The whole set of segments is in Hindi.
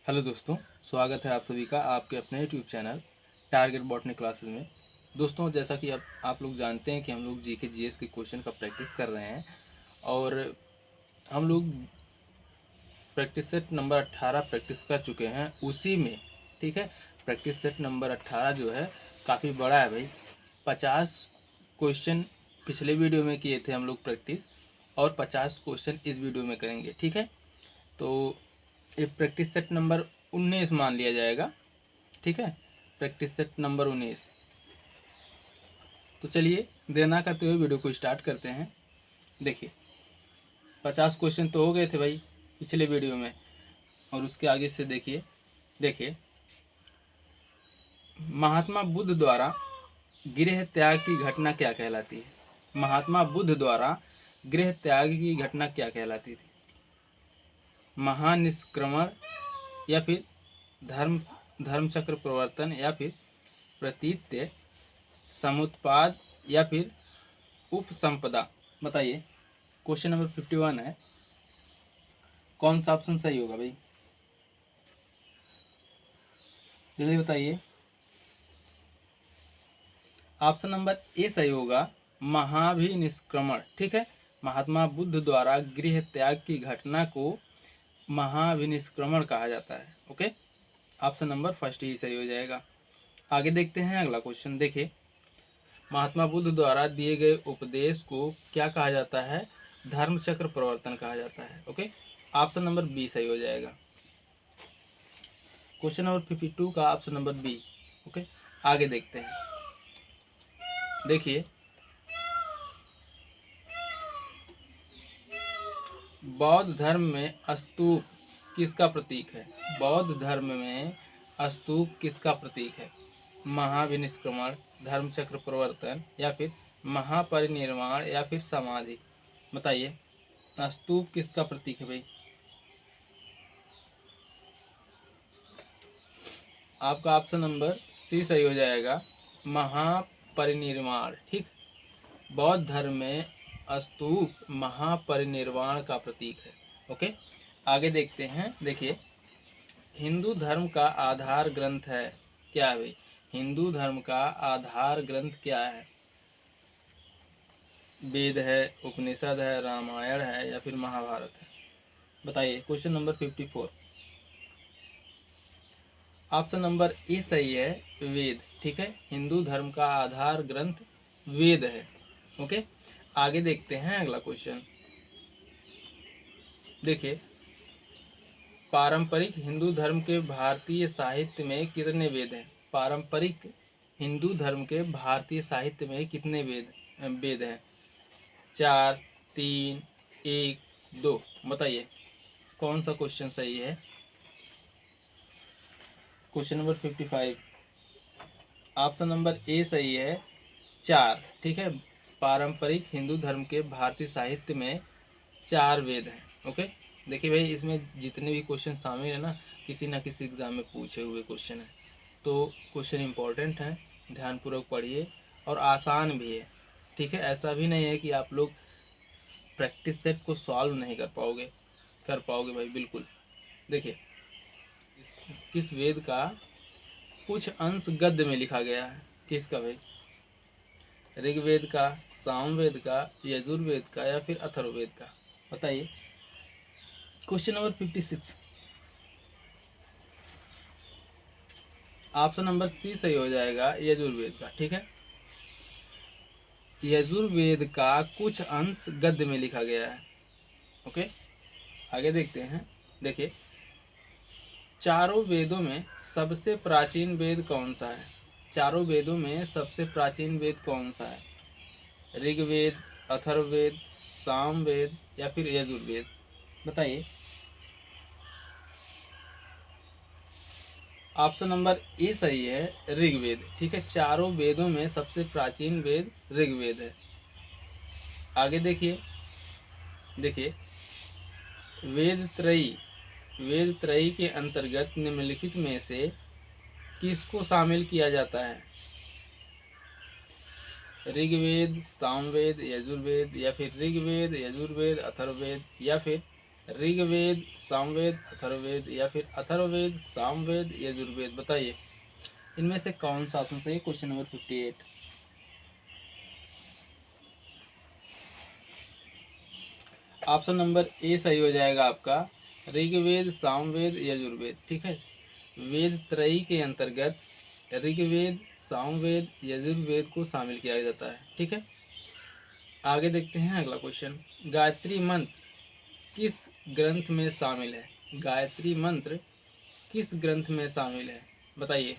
हेलो दोस्तों, स्वागत है आप सभी का आपके अपने YouTube channel target botany classes में। दोस्तों, जैसा कि अब आप लोग जानते हैं कि हम लोग जीके जीएस के क्वेश्चन का प्रैक्टिस कर रहे हैं और हम लोग प्रैक्टिस सेट नंबर 18 प्रैक्टिस कर चुके हैं उसी में। ठीक है, प्रैक्टिस सेट नंबर 18 जो है काफ़ी बड़ा है भाई। 50 क्वेश्चन पिछले वीडियो में किए थे हम लोग प्रैक्टिस, और 50 क्वेश्चन इस वीडियो में करेंगे। ठीक है, तो ये प्रैक्टिस सेट नंबर 19 मान लिया जाएगा। ठीक है, प्रैक्टिस सेट नंबर 19। तो चलिए देर ना करते हुए वीडियो को स्टार्ट करते हैं। देखिए, 50 क्वेश्चन तो हो गए थे भाई पिछले वीडियो में, और उसके आगे से देखिए। देखिए, महात्मा बुद्ध द्वारा गृह त्याग की घटना क्या कहलाती है? महात्मा बुद्ध द्वारा गृह त्याग की घटना क्या कहलाती थी? महानिष्क्रमण, या फिर धर्म धर्मचक्र प्रवर्तन, या फिर प्रतीत्य, समुत्पाद, या फिर उपसंपदा? बताइए, क्वेश्चन नंबर 51 है। कौन सा ऑप्शन सही होगा भाई? जल्दी बताइए। ऑप्शन नंबर ए सही होगा, महाभिनिष्क्रमण। ठीक है, महात्मा बुद्ध द्वारा गृह त्याग की घटना को महाभिनिष्क्रमण कहा जाता है। ओके, ऑप्शन नंबर फर्स्ट ही सही हो जाएगा। आगे देखते हैं अगला क्वेश्चन। देखिए, महात्मा बुद्ध द्वारा दिए गए उपदेश को क्या कहा जाता है? धर्मचक्र प्रवर्तन कहा जाता है। ओके, ऑप्शन नंबर बी सही हो जाएगा। क्वेश्चन नंबर 52 का ऑप्शन नंबर बी। ओके, आगे देखते हैं। देखिए, बौद्ध धर्म में स्तूप किसका प्रतीक है? बौद्ध धर्म में स्तूप किसका प्रतीक है? महाविनिष्क्रमण, धर्मचक्र प्रवर्तन, या फिर महापरिनिर्वाण, या फिर समाधि? बताइए, स्तूप किसका प्रतीक है भाई? आपका ऑप्शन नंबर सी सही हो जाएगा, महापरिनिर्वाण। ठीक, बौद्ध धर्म में स्तूप महापरिनिर्वाण का प्रतीक है। ओके, आगे देखते हैं। देखिए, हिंदू धर्म का आधार ग्रंथ है क्या है भाई? हिंदू धर्म का आधार ग्रंथ क्या है? वेद है, उपनिषद है, रामायण है, या फिर महाभारत है? बताइए, question number 54। Option number A सही है, वेद। ठीक है, हिंदू धर्म का आधार ग्रंथ वेद है। ओके, आगे देखते हैं अगला क्वेश्चन। देखिए, पारंपरिक हिंदू धर्म के भारतीय साहित्य में कितने वेद हैं? पारंपरिक हिंदू धर्म के भारतीय साहित्य में कितने वेद हैं? 4, 3, 1, 2? बताइए, कौन सा क्वेश्चन सही है? Question number 55, option number A सही है, 4। ठीक है, पारंपरिक हिंदू धर्म के भारतीय साहित्य में 4 वेद हैं। ओके, देखिए भाई, इसमें जितने भी क्वेश्चन शामिल है ना किसी एग्जाम में पूछे हुए क्वेश्चन है, तो क्वेश्चन इंपॉर्टेंट है, ध्यानपूर्वक पढ़िए, और आसान भी है। ठीक है, ऐसा भी नहीं है कि आप लोग प्रैक्टिस सेट को सॉल्व नहीं कर पाओगे भाई, बिल्कुल। देखिए, किस वेद का कुछ अंश गद्य में लिखा गया है? किसका भाई? ऋग्वेद का, सामवेद का, यजुर्वेद का, या फिर अथर्ववेद का? बताइए, question number 56। Option number C सही हो जाएगा, यजुर्वेद का। ठीक है, यजुर्वेद का कुछ अंश गद्य में लिखा गया है। ओके, आगे देखते हैं। देखिए, चारों वेदों में सबसे प्राचीन वेद कौन सा है? चारों वेदों में सबसे प्राचीन वेद कौन सा है? ऋग्वेद, अथर्ववेद, सामवेद, या फिर यजुर्वेद? बताइए, ऑप्शन नंबर ए सही है, ऋग्वेद। ठीक है, चारों वेदों में सबसे प्राचीन वेद ऋग्वेद है। आगे देखिए। देखिए, वेद त्रयी के अंतर्गत निम्नलिखित में से किसको शामिल किया जाता है? ऋग्वेद, सामवेद, यजुर्वेद, या फिर ऋग्वेद, यजुर्वेद, अथर्ववेद, या फिर ऋग्वेद, सामवेद, अथर्ववेद या फिर अथर्ववेद, सामवेद, यजुर्वेद? बताइए इनमें से कौन सा ऑप्शन सही है? Question number 58। Option number A सही हो जाएगा आपका, ऋग्वेद, सामवेद, यजुर्वेद। ठीक है, वेद त्रयी के अंतर्गत ऋग्वेद, सामवेद, यजुर्वेद को शामिल किया जाता है। ठीक है, आगे देखते हैं अगला क्वेश्चन। गायत्री मंत्र किस ग्रंथ में शामिल है? गायत्री मंत्र किस ग्रंथ में शामिल है? बताइए,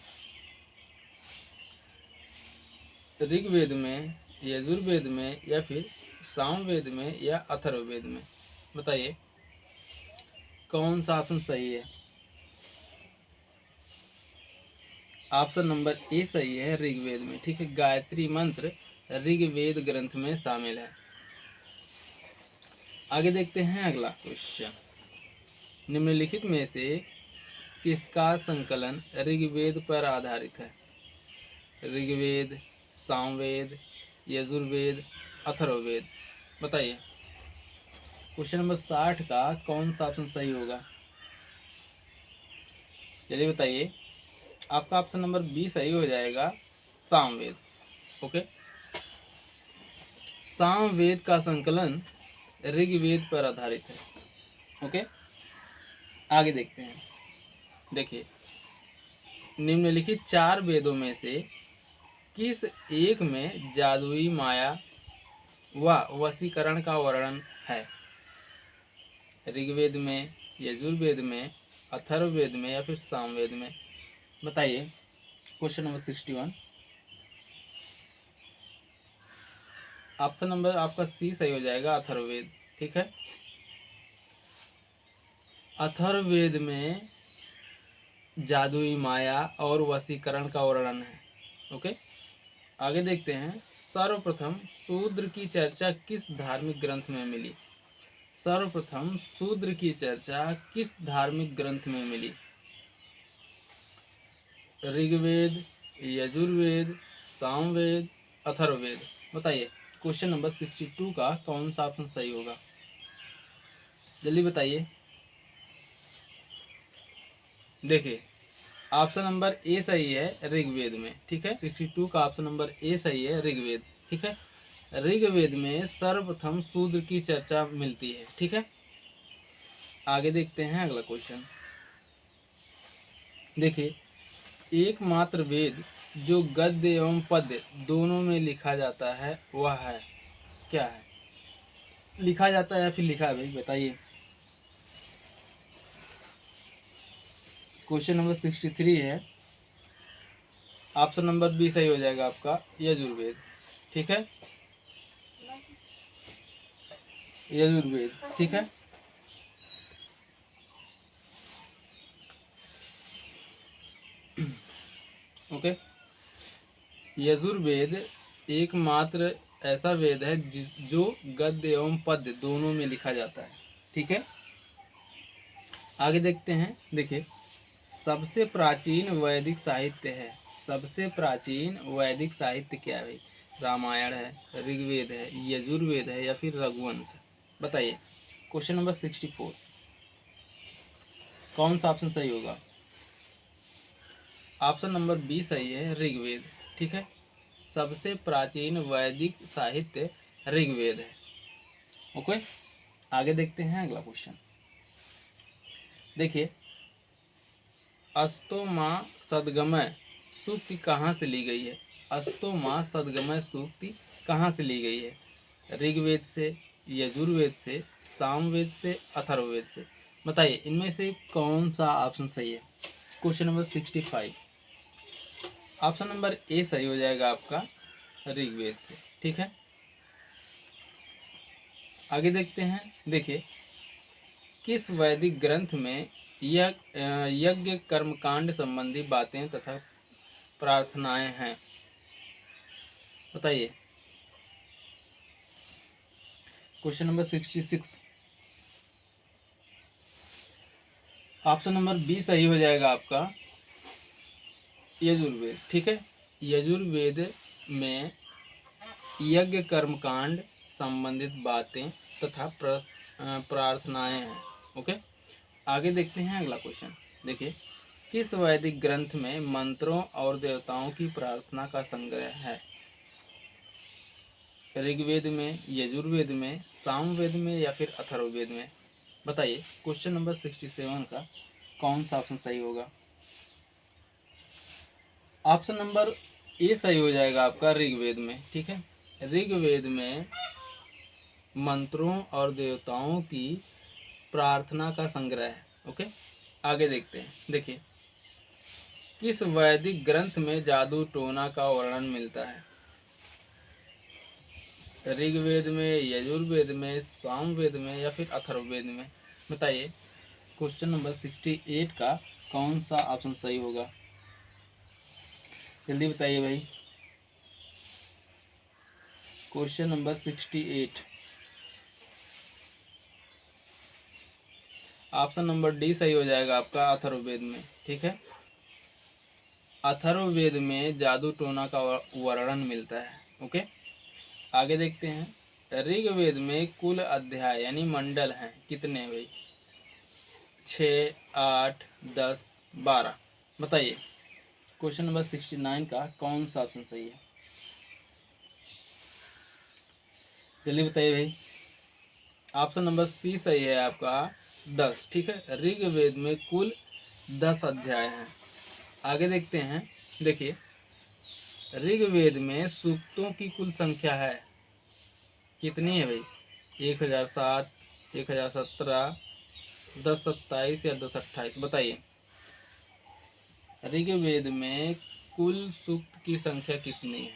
ऋग्वेद में, यजुर्वेद में या फिर सामवेद में या अथर्ववेद में? बताइए कौन सा ऑप्शन सही है? ऑप्शन नंबर ए सही है, ऋग्वेद में। ठीक है, गायत्री मंत्र ऋग्वेद ग्रंथ में शामिल है। आगे देखते हैं अगला क्वेश्चन। निम्नलिखित में से किसका संकलन ऋग्वेद पर आधारित है? ऋग्वेद, सामवेद, यजुर्वेद, अथर्ववेद? बताइए क्वेश्चन नंबर 60 का कौन सा ऑप्शन सही होगा? चलिए बताइए, आपका ऑप्शन नंबर बी सही हो जाएगा, सामवेद। ओके, सामवेद का संकलन ऋग्वेद पर आधारित है। ओके, आगे देखते हैं। देखिए, निम्नलिखित 4 वेदों में से किस एक में जादुई माया व वशीकरण का वर्णन है? ऋग्वेद में, यजुर्वेद में, अथर्ववेद में या फिर सामवेद में? बताइए क्वेश्चन नंबर 61। ऑप्शन नंबर आपका सी सही हो जाएगा, अथर्ववेद। ठीक है, अथर्ववेद में जादुई माया और वशीकरण का वर्णन है। ओके, आगे देखते हैं। सर्वप्रथम शूद्र की चर्चा किस धार्मिक ग्रंथ में मिली? सर्वप्रथम शूद्र की चर्चा किस धार्मिक ग्रंथ में मिली? ऋग्वेद, यजुर्वेद, सामवेद, अथर्ववेद? बताइए क्वेश्चन नंबर 62 का कौन सा ऑप्शन सही होगा? जल्दी बताइए। देखिए, ऑप्शन नंबर ए सही है, ऋग्वेद में। ठीक है, 62 का ऑप्शन नंबर ए सही है, ऋग्वेद। ठीक है, ऋग्वेद में सर्वप्रथम शूद्र की चर्चा मिलती है। ठीक है, आगे देखते हैं अगला क्वेश्चन। देखिए, एकमात्र वेद जो गद्य एवं पद्य दोनों में लिखा जाता है वह है, क्या है? लिखा जाता है या फिर लिखा है भाई? बताइए। क्वेश्चन नंबर 63 है, ऑप्शन नंबर बी सही हो जाएगा आपका, यजुर्वेद। ठीक है, यजुर्वेद। ठीक है, ओके, यजुर्वेद एकमात्र ऐसा वेद है जो गद्य एवं पद्य दोनों में लिखा जाता है। ठीक है, आगे देखते हैं। देखिए, सबसे प्राचीन वैदिक साहित्य है, सबसे प्राचीन वैदिक साहित्य क्या है भाई? रामायण है, ऋग्वेद है, यजुर्वेद है या फिर रघुवंश? बताइए क्वेश्चन नंबर 64 कौन सा ऑप्शन सही होगा? ऑप्शन नंबर बी सही है, ऋग्वेद। ठीक है, सबसे प्राचीन वैदिक साहित्य ऋग्वेद है। ओके, आगे देखते हैं अगला क्वेश्चन। देखिए, अस्तो माँ सदगमय सूक्ति कहाँ से ली गई है? अस्तो माँ सदगमय सूक्ति कहाँ से ली गई है? ऋग्वेद से, यजुर्वेद से, सामवेद से, अथर्ववेद से? बताइए इनमें से कौन सा ऑप्शन सही है? Question number 65, option number A सही हो जाएगा आपका, ऋग्वेद से। ठीक है, आगे देखते हैं। देखिए, किस वैदिक ग्रंथ में यज्ञ कर्मकांड संबंधी बातें तथा प्रार्थनाएं हैं? बताइए question number 66, option number B सही हो जाएगा आपका, यजुर्वेद। ठीक है, यजुर्वेद में यज्ञ कर्मकांड संबंधित बातें तथा प्रार्थनाएं हैं। ओके, आगे देखते हैं अगला क्वेश्चन। देखिए, किस वैदिक ग्रंथ में मंत्रों और देवताओं की प्रार्थना का संग्रह है? ऋग्वेद में, यजुर्वेद में, सामवेद में या फिर अथर्ववेद में? बताइए, क्वेश्चन नंबर 67 का कौन सा ऑप्शन सही होगा? ऑप्शन नंबर ए सही हो जाएगा आपका, ऋग्वेद में। ठीक है, ऋग्वेद में मंत्रों और देवताओं की प्रार्थना का संग्रह है। ओके, आगे देखते हैं। देखिए, किस वैदिक ग्रंथ में जादू टोना का वर्णन मिलता है? ऋग्वेद में, यजुर्वेद में, सामवेद में या फिर अथर्ववेद में? बताइए, क्वेश्चन नंबर 68 का कौन सा ऑप्शन सही होगा? जल्दी बताइए भाई। Question number 68, option number D सही हो जाएगा आपका, अथर्ववेद में। ठीक है, अथर्ववेद में जादू टोना का वर्णन मिलता है। ओके, आगे देखते हैं। ऋग्वेद में कुल अध्याय यानी मंडल हैं कितने भाई? 6, 8, 10, 12? बताइए, क्वेश्चन नंबर 69 का कौन सा ऑप्शन सही है? जल्दी बताइए भाई। ऑप्शन नंबर सी सही है आपका, 10। ठीक है, ऋग्वेद में कुल 10 अध्याय हैं। आगे देखते हैं। देखिए, ऋग्वेद में सूक्तों की कुल संख्या है कितनी है भाई? 1007, 1017, 1027 या 1028? बताइए, ऋग्वेद में कुल सूक्त की संख्या कितनी है?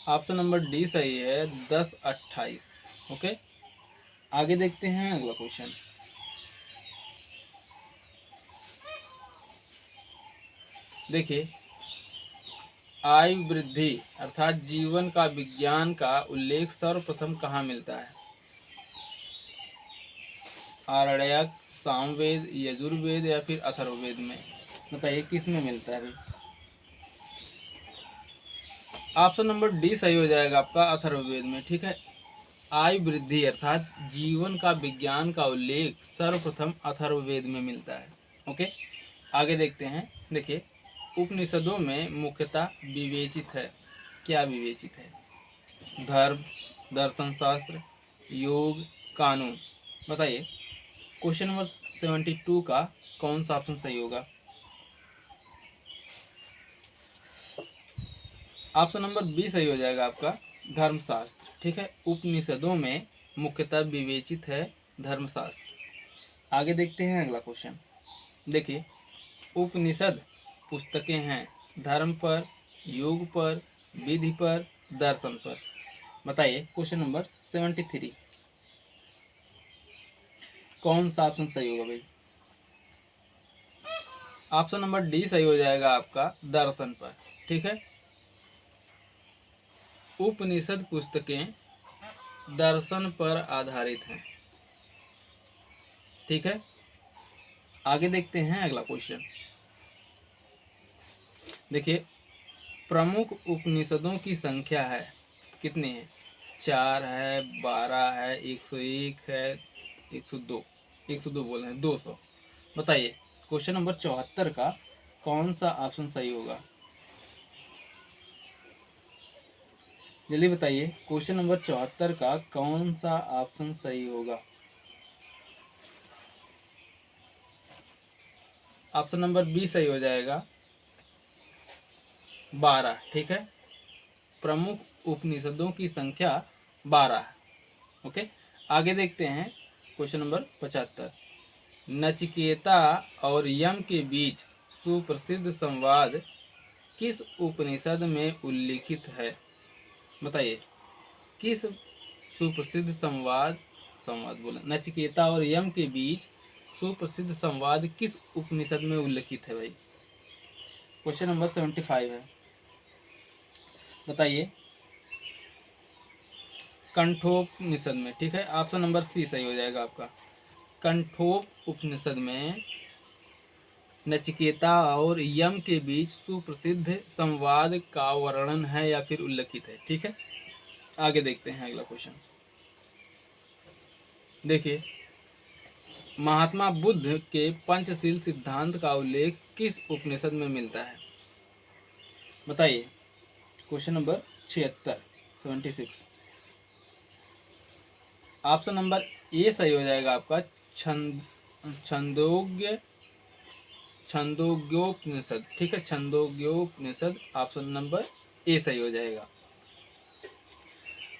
ऑप्शन नंबर डी सही है, 1028। ओके, आगे देखते हैं अगला क्वेश्चन। देखिए, आयु वृद्धि अर्थात जीवन का विज्ञान का उल्लेख सर्वप्रथम कहाँ मिलता है? आरण्यक, सामवेद, यजुर्वेद या फिर अथर्ववेद में? बताइए, किस में मिलता है भाई? ऑप्शन नंबर डी सही हो जाएगा आपका, अथर्ववेद में। ठीक है, आयु वृद्धि अर्थात जीवन का विज्ञान का उल्लेख सर्वप्रथम अथर्ववेद में मिलता है। ओके, आगे देखते हैं। देखिए, उपनिषदों में मुख्यतः विवेचित है, क्या विवेचित है? धर्म, दर्शन शास्त्र, योग, कानून? बताइए, क्वेश्चन नंबर 72 का कौन सा ऑप्शन सही होगा? ऑप्शन नंबर बी सही हो जाएगा आपका, धर्मशास्त्र। ठीक है, उपनिषदों में मुख्यतः विवेचित है धर्मशास्त्र। आगे देखते हैं अगला क्वेश्चन। देखिए, उपनिषद पुस्तकें हैं धर्म पर, योग पर, विधि पर, दर्शन पर? बताइए, क्वेश्चन नंबर 73 कौन सा ऑप्शन सही होगा भाई? ऑप्शन नंबर डी सही हो जाएगा आपका, दर्शन पर। ठीक है, उपनिषद पुस्तकें दर्शन पर आधारित हैं। ठीक है, आगे देखते हैं अगला क्वेश्चन। देखिए, प्रमुख उपनिषदों की संख्या है कितनी है? 4 है, 12 है, 101 है, 102? 102 बोल रहे हैं, 200? बताइए, क्वेश्चन नंबर 74 का कौन सा ऑप्शन सही होगा? जल्दी बताइए, क्वेश्चन नंबर 74 का कौन सा ऑप्शन सही होगा? ऑप्शन नंबर बी सही हो जाएगा, 12। ठीक है, प्रमुख उपनिषदों की संख्या 12 है। ओके, आगे देखते हैं। क्वेश्चन नंबर 75, नचिकेता और यम के बीच सुप्रसिद्ध संवाद किस उपनिषद में उल्लिखित है? बताइए, किस सुप्रसिद्ध संवाद संवाद बोला नचिकेता और यम के बीच सुप्रसिद्ध संवाद किस उपनिषद में उल्लिखित है भाई? क्वेश्चन नंबर 75 है। बताइए, कंठोपनिषद में। ठीक है, ऑप्शन नंबर सी सही हो जाएगा आपका, कंठोप उपनिषद में नचिकेता और यम के बीच सुप्रसिद्ध संवाद का वर्णन है या फिर उल्लिखित है। ठीक है, आगे देखते हैं अगला क्वेश्चन। देखिए, महात्मा बुद्ध के पंचशील सिद्धांत का उल्लेख किस उपनिषद में मिलता है? बताइए। Question number 76, 76। Option number A सही हो जाएगा आपका छंदोग्य छंदोग्योपनिषद। ठीक है, छंदोग्योपनिषद ऑप्शन नंबर ए सही हो जाएगा।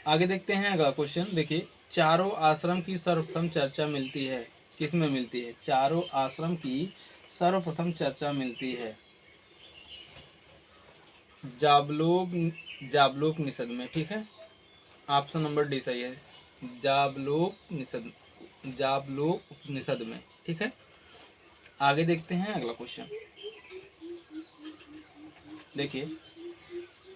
आगे देखते हैं अगला क्वेश्चन। देखिए, चारों आश्रम की सर्वप्रथम चर्चा मिलती है, किस में मिलती है? चारों आश्रम की सर्वप्रथम चर्चा मिलती है जाबलोपनिषद में। ठीक है, ऑप्शन नंबर डी सही है, जाबलोपनिषद में। ठीक है, आगे देखते हैं अगला क्वेश्चन। देखिए,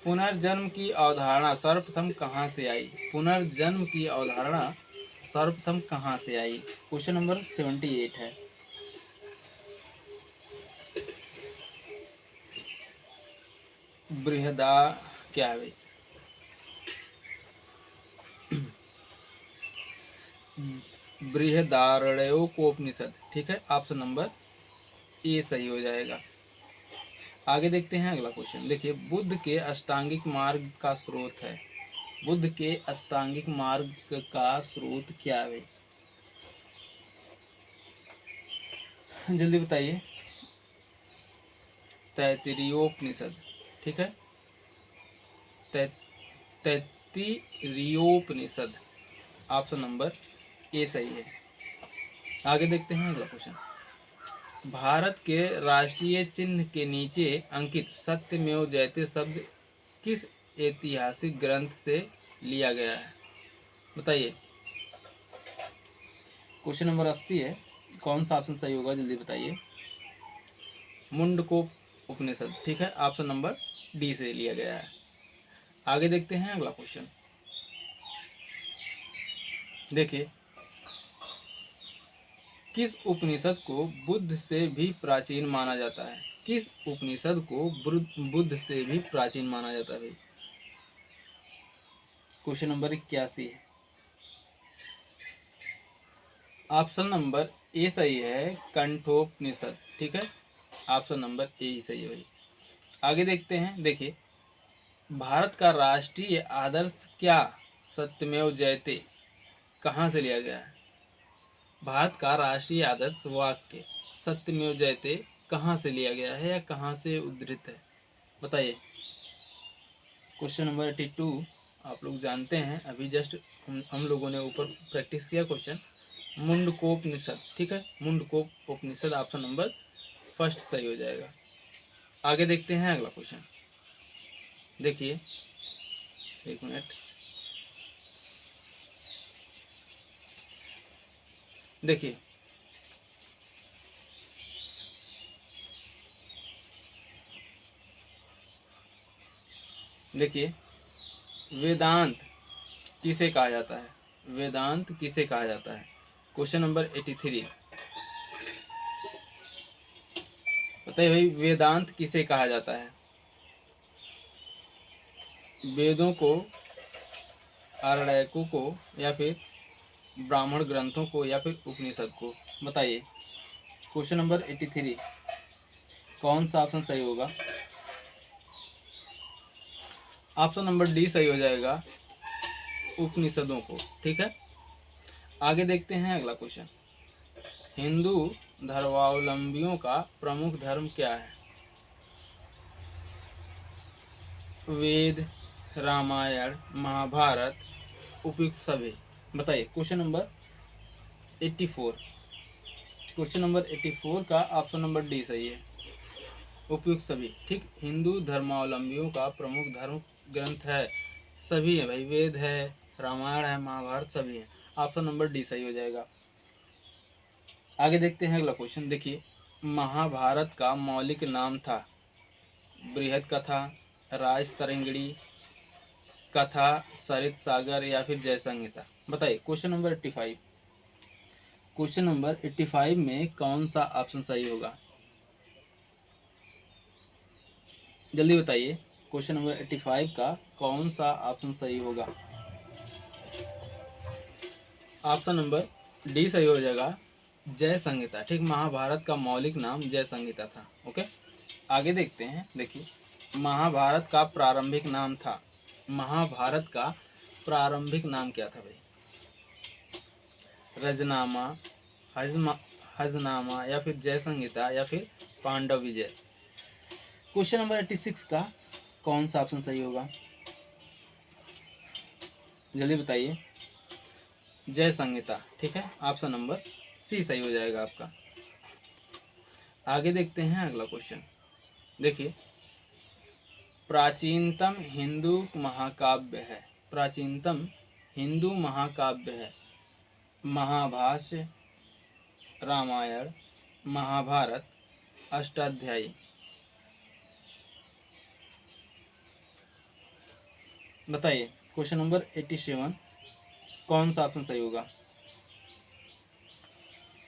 पुनर्जन्म की अवधारणा सर्वप्रथम कहाँ से आई? पुनर्जन्म की अवधारणा सर्वप्रथम कहाँ से आई? क्वेश्चन नंबर 78 है। बृहदा क्या है भाई? बृहदारण्यकोपनिषद। ठीक है, ऑप्शन नंबर ए सही हो जाएगा। आगे देखते हैं अगला क्वेश्चन। देखिए, बुद्ध के अष्टांगिक मार्ग का स्रोत है, बुद्ध के अष्टांगिक मार्ग का स्रोत क्या है? जल्दी बताइए। तैत्तिरीयोपनिषद। ठीक है, तैत्तिरीयोपनिषद ऑप्शन नंबर ए सही है। आगे देखते हैं अगला क्वेश्चन। भारत के राष्ट्रीय चिन्ह के नीचे अंकित सत्यमेव जयते शब्द किस ऐतिहासिक ग्रंथ से लिया गया है? बताइए। क्वेश्चन नंबर 80 है। कौन सा ऑप्शन सही होगा, जल्दी बताइए। मुंडकोप उपनिषद। ठीक है, ऑप्शन नंबर डी से लिया गया है। आगे देखते हैं अगला क्वेश्चन। देखिए, किस उपनिषद को बुद्ध से भी प्राचीन माना जाता है? किस उपनिषद को बुद्ध से भी प्राचीन माना जाता है? क्वेश्चन नंबर 81 है। ऑप्शन नंबर ए सही है, कंठोपनिषद। ठीक है, ऑप्शन नंबर ए ही सही है भाई। आगे देखते हैं। देखिए, भारत का राष्ट्रीय आदर्श क्या सत्यमेव जयते कहाँ से लिया गया है? भारत का राष्ट्रीय आदर्श वाक्य सत्यमेव जयते कहाँ से लिया गया है या कहाँ से उद्धृत है? बताइए। क्वेश्चन नंबर 82 आप लोग जानते हैं, अभी जस्ट हम लोगों ने ऊपर प्रैक्टिस किया क्वेश्चन। मुंडकोपनिषद। ठीक है, मुंडकोपनिषद ऑप्शन नंबर फर्स्ट सही हो जाएगा। आगे देखते हैं अगला क्वेश्चन। देखिए, एक मिनट। देखिए, देखिए, वेदांत किसे कहा जाता है? वेदांत किसे कहा जाता है? Question number 83। बताइए भाई, वेदांत किसे कहा जाता है? वेदों को, आरण्यकों को, या फिर ब्राह्मण ग्रंथों को, या फिर उपनिषद को? बताइए। क्वेश्चन नंबर 83 कौन सा ऑप्शन सही होगा? ऑप्शन नंबर डी सही हो जाएगा, उपनिषदों को। ठीक है, आगे देखते हैं अगला क्वेश्चन। हिंदू धर्मावलंबियों का प्रमुख धर्म क्या है? वेद, रामायण, महाभारत, उपयुक्त सभी? बताइए। Question number 84। क्वेश्चन नंबर 84 का ऑप्शन नंबर डी सही है, उपयुक्त सभी। ठीक, हिंदू धर्मावलंबियों का प्रमुख धर्म ग्रंथ है, सभी है भाई, वेद है, रामायण है, महाभारत सभी है। ऑप्शन नंबर डी सही हो जाएगा। आगे देखते हैं अगला क्वेश्चन। देखिए, महाभारत का मौलिक नाम था बृहद कथा, राजतरंगिणी कथा, सरित सागर, या फिर जय संहिता? बताइए। Question number 85। क्वेश्चन नंबर 85 में कौन सा ऑप्शन सही होगा? जल्दी बताइए। क्वेश्चन नंबर 85 का कौन सा ऑप्शन सही होगा? ऑप्शन नंबर डी सही हो जाएगा, जय संहिता। ठीक, महाभारत का मौलिक नाम जय संहिता था। ओके, आगे देखते हैं। देखिए, महाभारत का प्रारंभिक नाम था, महाभारत का प्रारंभिक नाम क्या था भाई? रजनामा, हजनामा, या फिर जय संहिता, या फिर पांडव विजय। क्वेश्चन नंबर 86 का कौन सा ऑप्शन सही होगा? जल्दी बताइए। जय संहिता। ठीक है, ऑप्शन नंबर सी सही हो जाएगा आपका। आगे देखते हैं अगला क्वेश्चन। देखिए, प्राचीनतम हिंदू महाकाव्य है, प्राचीनतम हिंदू महाकाव्य है महाभाष्य, रामायण, महाभारत, अष्टाध्यायी। बताइए, क्वेश्चन नंबर 87 कौन सा ऑप्शन सही होगा?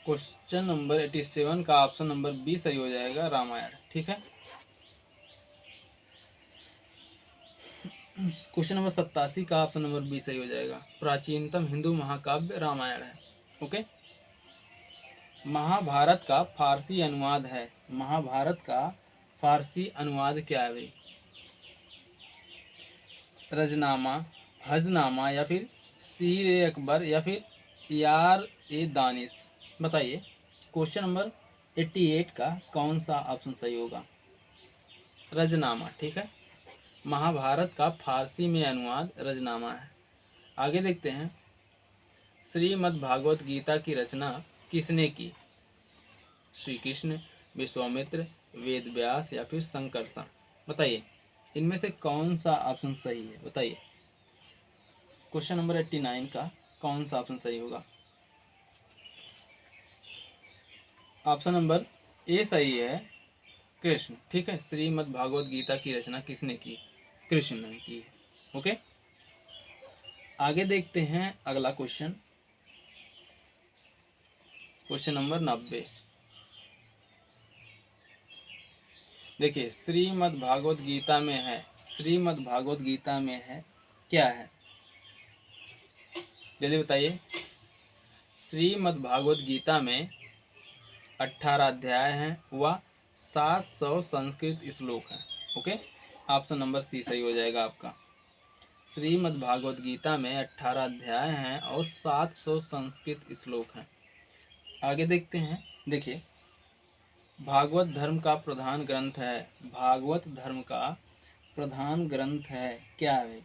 क्वेश्चन नंबर 87 का ऑप्शन नंबर बी सही हो जाएगा, रामायण। ठीक है, क्वेश्चन नंबर 87 का ऑप्शन नंबर बी सही हो जाएगा, प्राचीनतम हिंदू महाकाव्य रामायण है। ओके, महाभारत का फारसी अनुवाद है, महाभारत का फारसी अनुवाद क्या है भाई? रजनामा, हजनामा, या फिर सीर ए अकबर, या फिर यार ए दानिश। बताइए, क्वेश्चन नंबर 88 का कौन सा ऑप्शन सही होगा? रजनामा। ठीक है, महाभारत का फारसी में अनुवाद रजनामा है। आगे देखते हैं, श्रीमद् भागवत गीता की रचना किसने की? श्री कृष्ण, विश्वामित्र, वेद व्यास, या फिर संकर्षण। बताइए, इनमें से कौन सा ऑप्शन सही है? बताइए, क्वेश्चन नंबर 89 का कौन सा ऑप्शन सही होगा? ऑप्शन नंबर ए सही है, कृष्ण। ठीक है, श्रीमद् भागवत गीता की रचना किसने की? कृष्ण ने की है। ओके, आगे देखते हैं अगला क्वेश्चन, क्वेश्चन नंबर 90। देखिए, श्रीमद् भागवत गीता में है, श्रीमद् भागवत गीता में है क्या है? जल्दी बताइए। श्रीमद् भागवत गीता में 18 अध्याय हैं व 700 संस्कृत श्लोक हैं। ओके, ऑप्शन नंबर सी सही हो जाएगा आपका। श्रीमद् भागवत गीता में 18 अध्याय हैं और 700 संस्कृत श्लोक हैं। आगे देखते हैं। देखिए, भागवत धर्म का प्रधान ग्रंथ है, भागवत धर्म का प्रधान ग्रंथ है क्या है?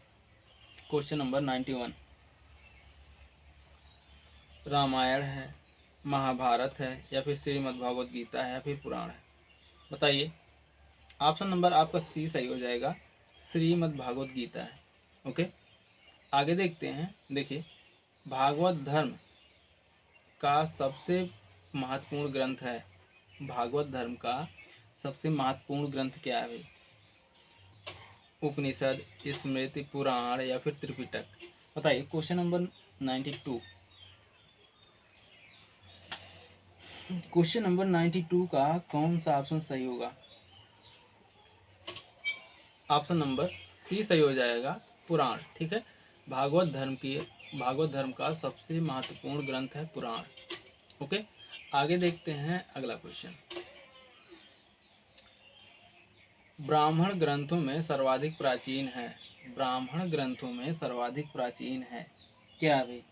Question number 91। रामायण है, महाभारत है, या फिर श्रीमद् भागवत गीता है, या फिर पुराण है? बताइए, ऑप्शन नंबर आपका सी सही हो जाएगा, श्रीमद् भागवत गीता है। ओके, आगे देखते हैं। देखिए, भागवत धर्म का सबसे महत्वपूर्ण ग्रंथ है, भागवत धर्म का सबसे महत्वपूर्ण ग्रंथ क्या है? उपनिषद, स्मृति, पुराण, या फिर त्रिपिटक? बताइए, क्वेश्चन नंबर 92। क्वेश्चन नंबर 92 का कौन सा ऑप्शन सही होगा? ऑप्शन नंबर सी सही हो जाएगा, पुराण। ठीक है, भागवत धर्म का सबसे महत्वपूर्ण ग्रंथ है पुराण। ओके, आगे देखते हैं अगला क्वेश्चन। ब्राह्मण ग्रंथों में सर्वाधिक प्राचीन है, ब्राह्मण ग्रंथों में सर्वाधिक प्राचीन है क्या भाई?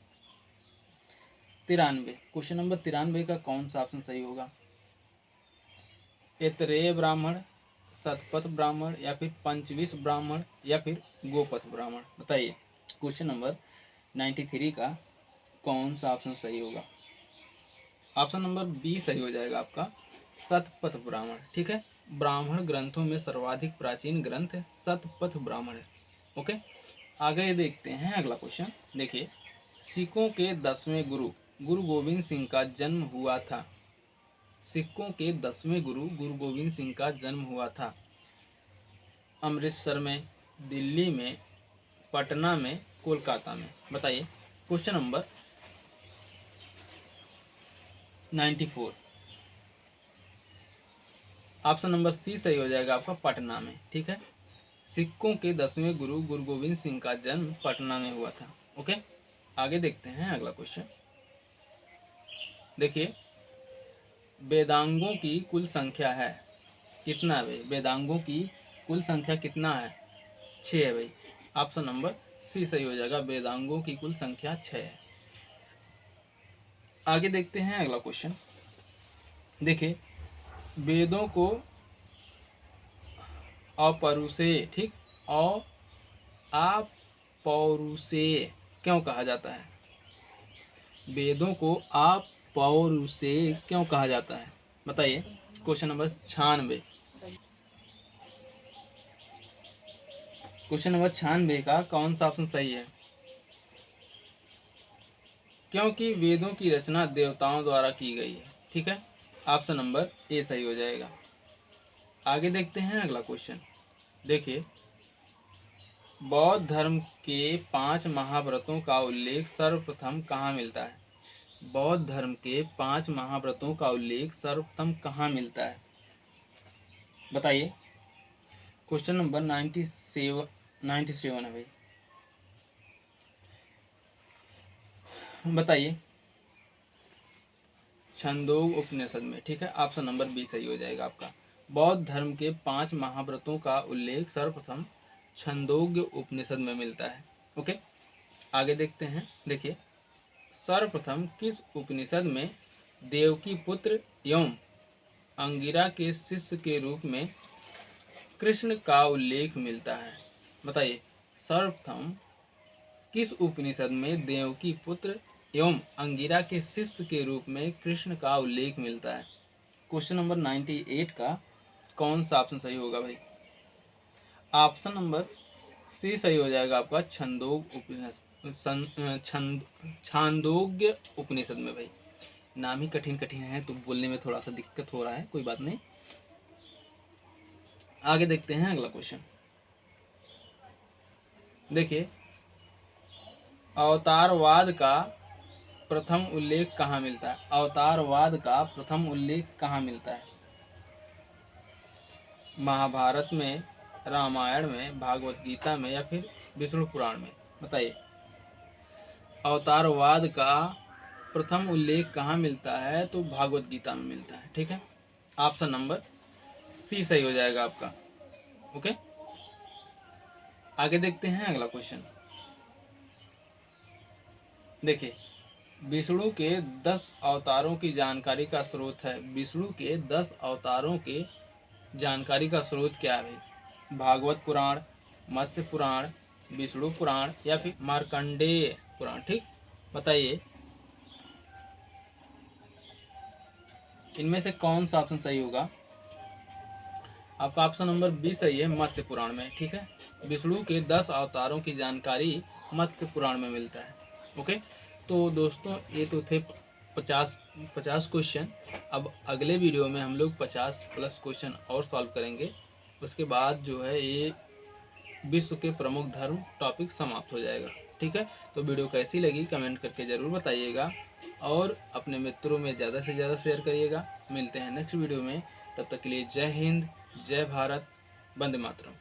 93। क्वेश्चन नंबर 93 का कौन सा ऑप्शन सही होगा? ऐतरेय ब्राह्मण, शतपथ ब्राह्मण, या फिर पंचविश ब्राह्मण, या फिर गोपथ ब्राह्मण? बताइए, क्वेश्चन नंबर 93 का कौन सा ऑप्शन सही होगा? ऑप्शन नंबर बी सही हो जाएगा आपका, शतपथ ब्राह्मण। ठीक है, ब्राह्मण ग्रंथों में सर्वाधिक प्राचीन ग्रंथ शतपथ ब्राह्मण है। ओके, आगे देखते हैं अगला क्वेश्चन। देखिए, सिखों के 10वें गुरु गुरु गोविंद सिंह का जन्म हुआ था, सिखों के 10वें गुरु गुरु गोविंद सिंह का जन्म हुआ था अमृतसर में, दिल्ली में, पटना में, कोलकाता में? बताइए, question number 94। Option number C सही हो जाएगा आपका, पटना में। ठीक है, सिखों के 10वें गुरु गुरु गोविंद सिंह का जन्म पटना में हुआ था। ओके, आगे देखते हैं अगला क्वेश्चन। देखिए, वेदांगों की कुल संख्या है कितना है भाई? वेदांगों की कुल संख्या कितना है? 6 है भाई। ऑप्शन नंबर सी सही हो जाएगा, वेदांगों की कुल संख्या 6 है। आगे देखते हैं अगला क्वेश्चन। देखिए, वेदों को अपौरुषेय, ठीक, अपौरुषेय क्यों कहा जाता है? वेदों को अपौरुषेय क्यों कहा जाता है? बताइए। Question number 96। क्वेश्चन नंबर 96 का कौन सा ऑप्शन सही है? क्योंकि वेदों की रचना देवताओं द्वारा की गई है, ठीक है। ऑप्शन नंबर ए सही हो जाएगा। आगे देखते हैं अगला क्वेश्चन। देखिए, बौद्ध धर्म के 5 महाव्रतों का उल्लेख सर्वप्रथम कहाँ मिलता है? बौद्ध धर्म के 5 महाव्रतों का उल्लेख सर्वप्रथम कहाँ मिलता है? बताइए। क्वेश्चन नंबर 97 है भाई। बताइए। छंदोग उपनिषद में, ठीक है। ऑप्शन नंबर बी सही हो जाएगा आपका। बौद्ध धर्म के 5 महाव्रतों का उल्लेख सर्वप्रथम छंदोग्य उपनिषद में मिलता है। ओके, आगे देखते हैं। देखिए, सर्वप्रथम किस उपनिषद में देवकी पुत्र एवं अंगिरा के शिष्य के रूप में कृष्ण का उल्लेख मिलता है? बताइए। सर्वप्रथम किस उपनिषद में देवकी पुत्र एवं अंगिरा के शिष्य के रूप में कृष्ण का उल्लेख मिलता है? क्वेश्चन नंबर 98 का कौन सा ऑप्शन सही होगा भाई? ऑप्शन नंबर सी सही हो जाएगा आपका, छांदोग्य उपनिषद में भाई। नाम ही कठिन कठिन है तो बोलने में थोड़ा सा दिक्कत हो रहा है, कोई बात नहीं। आगे देखते हैं अगला क्वेश्चन। देखिए, अवतारवाद का प्रथम उल्लेख कहाँ मिलता है? अवतारवाद का प्रथम उल्लेख कहाँ मिलता है? महाभारत में, रामायण में, भागवत गीता में या फिर विष्णु पुराण में? बताइए। अवतारवाद का प्रथम उल्लेख कहाँ मिलता है? तो भागवत गीता में मिलता है, ठीक है। ऑप्शन नंबर सी सही हो जाएगा आपका। ओके, आगे देखते हैं अगला क्वेश्चन। देखिए, विष्णु के 10 अवतारों की जानकारी का स्रोत है। विष्णु के 10 अवतारों के जानकारी का स्रोत क्या है? भागवत पुराण, मत्स्य पुराण, विष्णु पुराण या फिर मार्कंडेय पुराण, ठीक। बताइए, इनमें से कौन सा ऑप्शन सही होगा? आपका ऑप्शन नंबर बी सही है, मत्स्य पुराण में, ठीक है। विष्णु के 10 अवतारों की जानकारी मत्स्य पुराण में मिलता है। ओके, तो दोस्तों ये तो थे 50 क्वेश्चन। अब अगले वीडियो में हम लोग 50+ क्वेश्चन और सॉल्व करेंगे। उसके बाद जो है ये विश्व के प्रमुख धर्म टॉपिक समाप्त हो जाएगा, ठीक है। तो वीडियो कैसी लगी कमेंट करके ज़रूर बताइएगा और अपने मित्रों में ज़्यादा से ज़्यादा शेयर करिएगा। मिलते हैं नेक्स्ट वीडियो में, तब तक के लिए जय हिंद, जय भारत, वंदे मातरम।